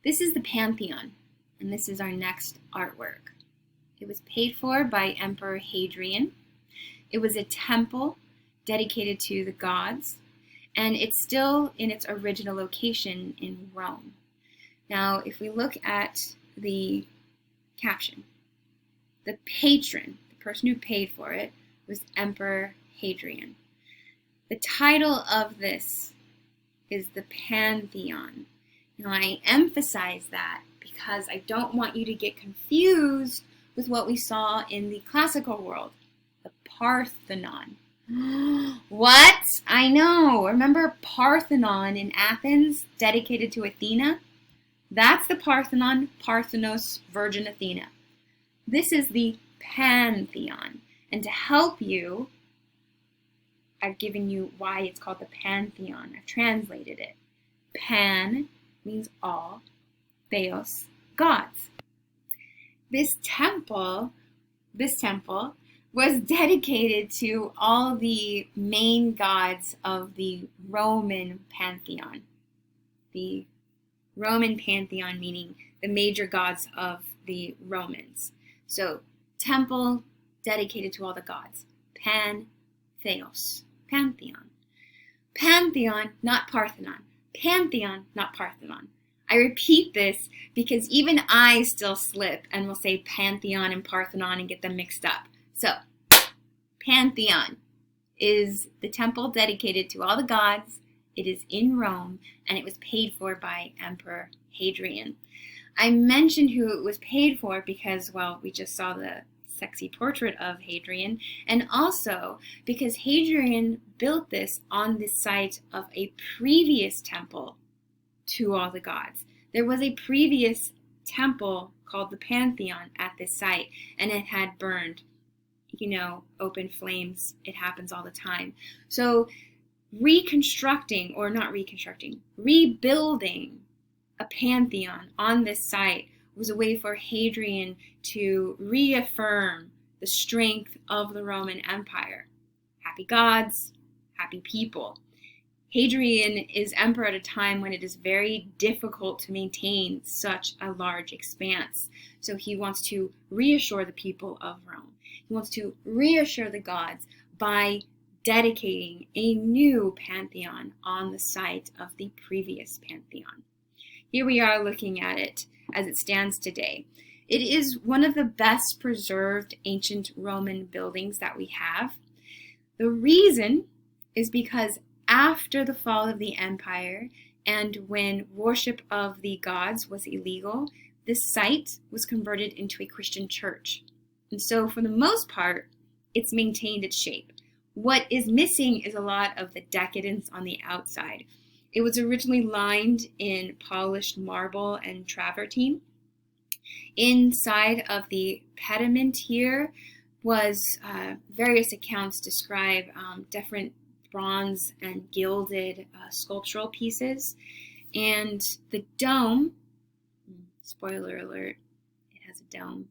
This is the Pantheon, and this is our next artwork. It was paid for by Emperor Hadrian. It was a temple dedicated to the gods, and it's still in its original location in Rome. Now, if we look at the caption, the patron, the person who paid for it, was Emperor Hadrian. The title of this is the Pantheon. Now, I emphasize that because I don't want you to get confused with what we saw in the classical world, the Parthenon. What? I know. Remember Parthenon in Athens, dedicated to Athena? That's the Parthenon, Parthenos, Virgin Athena. This is the Pantheon. And to help you, I've given you why it's called the Pantheon. I've translated it. Pan means all, theos, gods. This temple was dedicated to all the main gods of the Roman Pantheon. The Roman Pantheon meaning the major gods of the Romans. So, temple dedicated to all the gods. Theos. Pantheon. Pantheon, not Parthenon. Pantheon, not Parthenon. I repeat this because even I still slip and will say Pantheon and Parthenon and get them mixed up. So, Pantheon is the temple dedicated to all the gods. It is in Rome, and it was paid for by Emperor Hadrian. I mentioned who it was paid for because, well, we just saw the sexy portrait of Hadrian, and also because Hadrian built this on the site of a previous temple to all the gods. There was a previous temple called the Pantheon at this site, and it had burned. You know, open flames, it happens all the time. So rebuilding a pantheon on this site was a way for Hadrian to reaffirm the strength of the Roman Empire. Happy gods, happy people. Hadrian is emperor at a time when it is very difficult to maintain such a large expanse. So he wants to reassure the people of Rome. He wants to reassure the gods by dedicating a new pantheon on the site of the previous pantheon. Here we are looking at it as it stands today. It is one of the best preserved ancient Roman buildings that we have. The reason is because after the fall of the empire and when worship of the gods was illegal, this site was converted into a Christian church. And so for the most part, it's maintained its shape. What is missing is a lot of the decadence on the outside. It was originally lined in polished marble and travertine. Inside of the pediment here was various accounts describe different bronze and gilded sculptural pieces. And the dome, spoiler alert, it has a dome.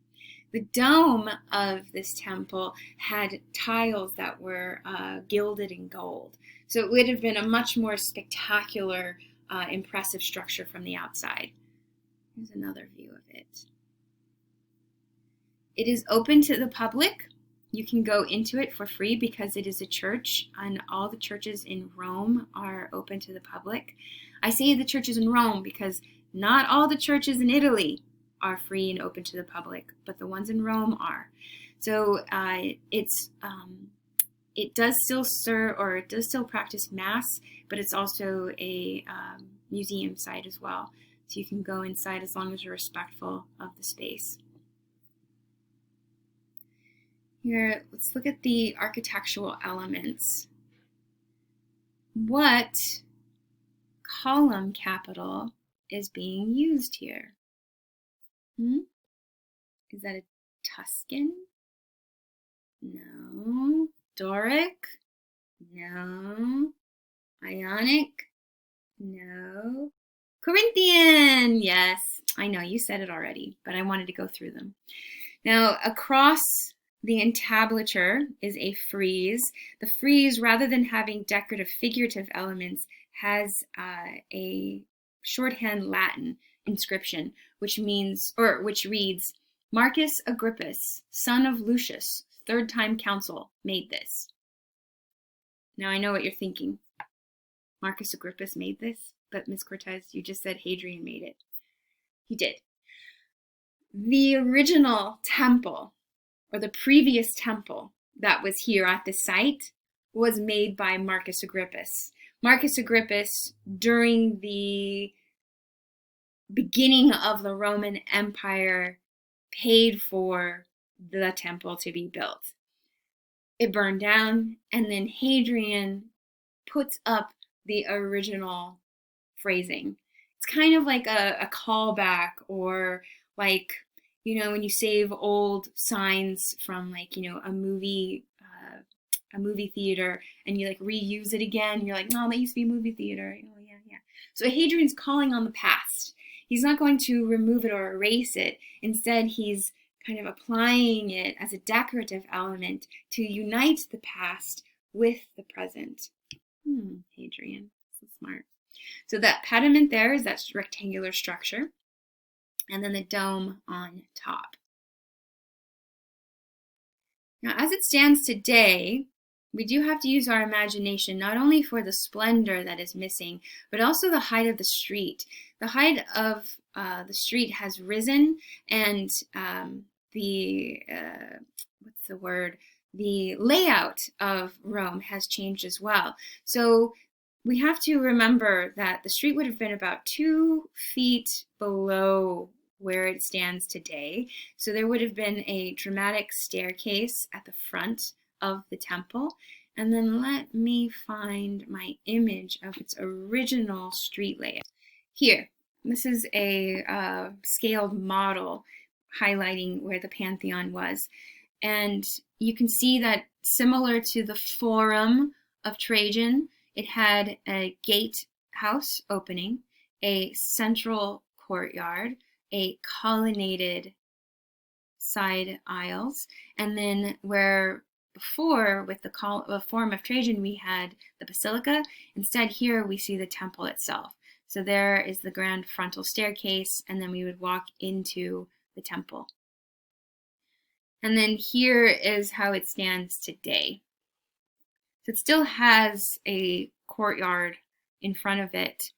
The dome of this temple had tiles that were gilded in gold. So it would have been a much more spectacular, impressive structure from the outside. Here's another view of it. It is open to the public. You can go into it for free because it is a church, and all the churches in Rome are open to the public. I say the churches in Rome because not all the churches in Italy are free and open to the public, but the ones in Rome are. So it does still serve, or it does still practice mass, but it's also a museum site as well. So you can go inside as long as you're respectful of the space. Here, let's look at the architectural elements. What column capital is being used here? Is that a Tuscan? No. Doric? No. Ionic? No. Corinthian! Yes, I know, you said it already, but I wanted to go through them. Now, across the entablature is a frieze. The frieze, rather than having decorative figurative elements, has a shorthand Latin. inscription, which reads, Marcus Agrippus, son of Lucius, third-time consul, made this. Now I know what you're thinking. Marcus Agrippus made this? But Ms. Cortez, you just said Hadrian made it. He did. The original temple, or the previous temple that was here at the site, was made by Marcus Agrippus. Marcus Agrippus, during the beginning of the Roman Empire, paid for the temple to be built. It burned down, and then Hadrian puts up the original phrasing. It's kind of like a callback, or like, you know, when you save old signs from, like, you know, a movie theater, and you like reuse it again. You're like, no, that used to be a movie theater. Oh yeah, yeah. So Hadrian's calling on the past. He's not going to remove it or erase it. Instead, he's kind of applying it as a decorative element to unite the past with the present. Hadrian, so smart. So that pediment there is that rectangular structure, and then the dome on top. Now, as it stands today, we do have to use our imagination not only for the splendor that is missing, but also the height of the street. The height of the street has risen, and the layout of Rome has changed as well. So we have to remember that the street would have been about 2 feet below where it stands today. So there would have been a dramatic staircase at the front of the temple. And then let me find my image of its original street layout. Here, this is a scaled model highlighting where the Pantheon was. And you can see that similar to the Forum of Trajan, it had a gatehouse opening, a central courtyard, a colonnaded side aisles, and then where before with the Forum of Trajan we had the basilica, instead here we see the temple itself. So there is the grand frontal staircase, and then we would walk into the temple. And then here is how it stands today. So it still has a courtyard in front of it.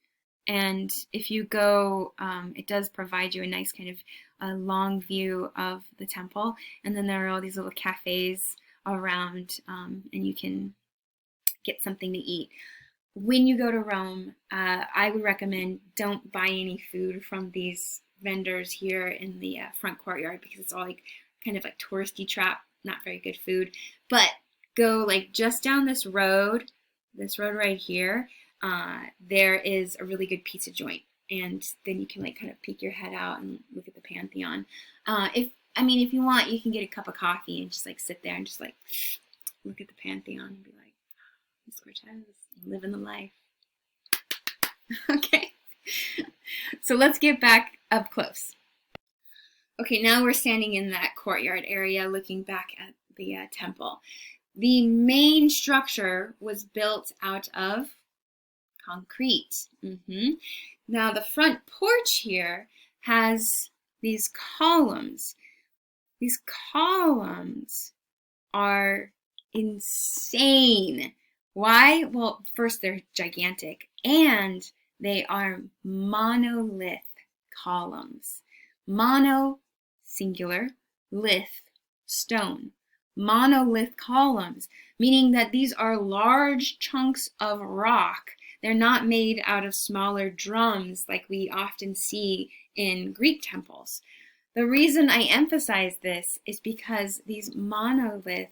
And if you go, it does provide you a nice kind of long view of the temple. And then there are all these little cafes around, and you can get something to eat. When you go to Rome, I would recommend don't buy any food from these vendors here in the front courtyard, because it's all like kind of like touristy trap, not very good food. But go like just down this road right here. There is a really good pizza joint, and then you can like kind of peek your head out and look at the Pantheon. If you want, you can get a cup of coffee and just like sit there and just like look at the Pantheon and be like, Ms. Cortez, living the life. Okay, so let's get back up close. Okay, now we're standing in that courtyard area looking back at the temple. The main structure was built out of concrete. Now the front porch here has these columns. These columns are insane. Why? Well, first, they're gigantic, and they are monolith columns. Mono, singular, lith, stone. Monolith columns, meaning that these are large chunks of rock. They're not made out of smaller drums like we often see in Greek temples. The reason I emphasize this is because these monolith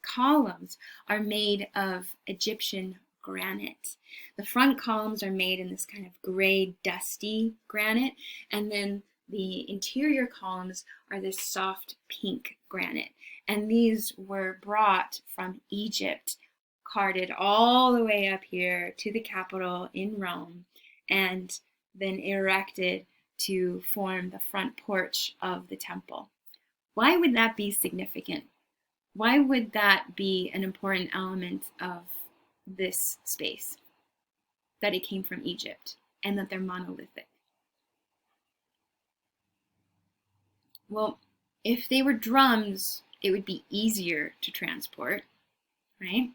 columns are made of Egyptian granite. The front columns are made in this kind of gray, dusty granite, and then the interior columns are this soft pink granite. And these were brought from Egypt, carted all the way up here to the capital in Rome, and then erected to form the front porch of the temple. Why would that be significant? Why would that be an important element of this space? That it came from Egypt and that they're monolithic. Well, if they were drums, it would be easier to transport, right?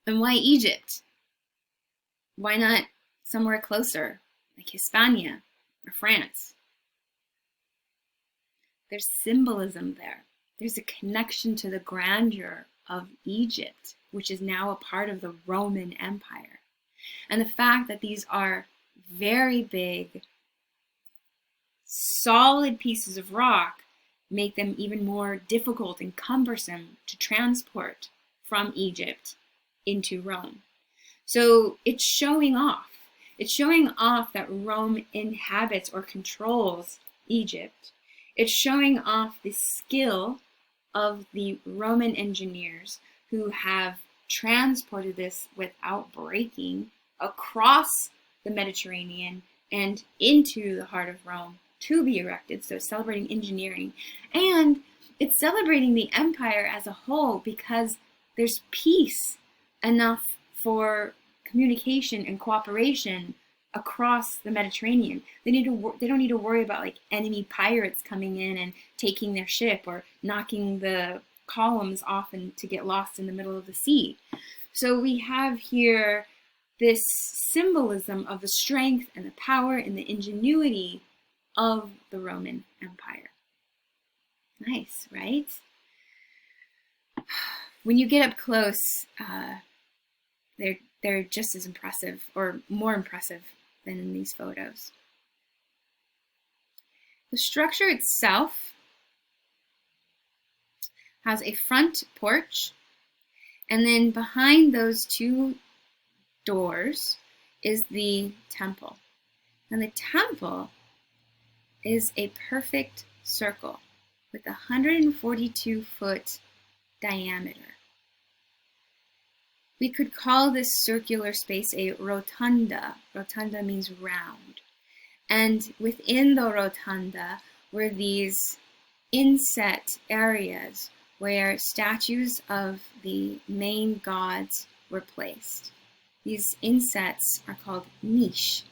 And why Egypt? Why not somewhere closer, like Hispania or France? There's symbolism there. There's a connection to the grandeur of Egypt, which is now a part of the Roman Empire. And the fact that these are very big, solid pieces of rock make them even more difficult and cumbersome to transport from Egypt into Rome. So it's showing off. It's showing off that Rome inhabits or controls Egypt. It's showing off the skill of the Roman engineers who have transported this without breaking across the Mediterranean and into the heart of Rome to be erected. So celebrating engineering. And it's celebrating the empire as a whole because there's peace enough for communication and cooperation across the Mediterranean. They don't need to worry about like enemy pirates coming in and taking their ship or knocking the columns off and to get lost in the middle of the sea. So we have here this symbolism of the strength and the power and the ingenuity of the Roman Empire. Nice, right? When you get up close, they're just as impressive or more impressive than in these photos. The structure itself has a front porch, and then behind those two doors is the temple. And the temple is a perfect circle with a 142-foot diameter. We could call this circular space a rotunda. Rotunda means round. And within the rotunda were these inset areas where statues of the main gods were placed. These insets are called niche.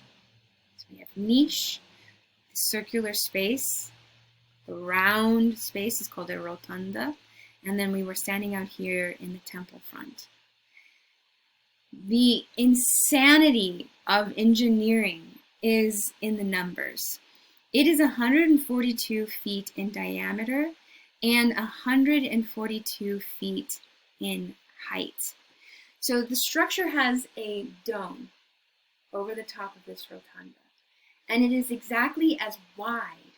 So we have niche, the circular space, the round space is called a rotunda, and then we were standing out here in the temple front. The insanity of engineering is in the numbers. It is 142 feet in diameter and 142 feet in height. So the structure has a dome over the top of this rotunda, and it is exactly as wide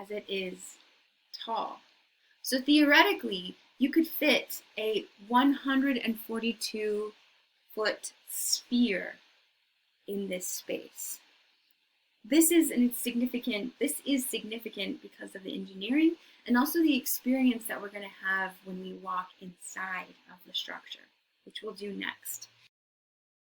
as it is tall. So theoretically, you could fit a 142-foot sphere in this space. This is significant because of the engineering and also the experience that we're going to have when we walk inside of the structure, which we'll do next.